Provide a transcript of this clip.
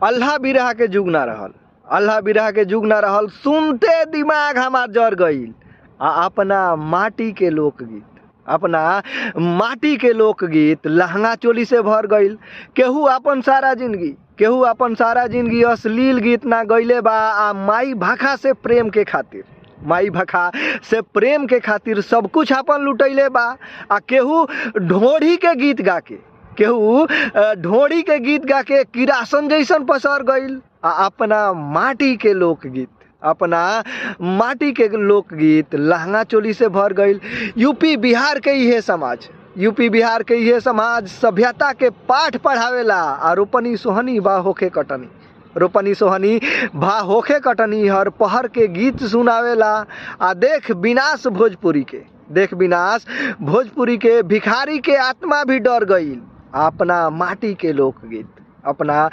अल्लाह बिरहा के जुग ना रहल, अल्लाह बिरहा के जुग ना रहल। सुनते दिमाग हमार जर गईल। अपना माटी के लोकगीत, अपना माटी के लोकगीत लहंगा चोली से भर गईल। केहू अपन सारा जिंदगी, केहू अपन सारा जिंदगी अश्लील गीत ना गईले बा। माई भाखा से प्रेम के खातिर, माई भाखा से प्रेम के खातिर सब कुछ अपन लुटैले बा। केहू ढोढ़ी के गीत गा के, केहू ढोढ़ी के गीत गा के किरासन जैसन पसर गईल। अपना माटी के लोकगीत, अपना माटी के लोकगीत लहंगा चोली से भर गईल। यूपी बिहार के इहे समाज, यूपी बिहार के इहे समाज सभ्यता के पाठ पढ़ावेला। रोपनी सोहनी बा होखे कटनी, रोपनी सोहनी भा होखे कटनी हर पहर के गीत सुनावेला। देख विनाश भोजपुरी के, देख विनाश भोजपुरी के भिखारी के आत्मा भी डर गईल। अपना माटी के लोकगीत, अपना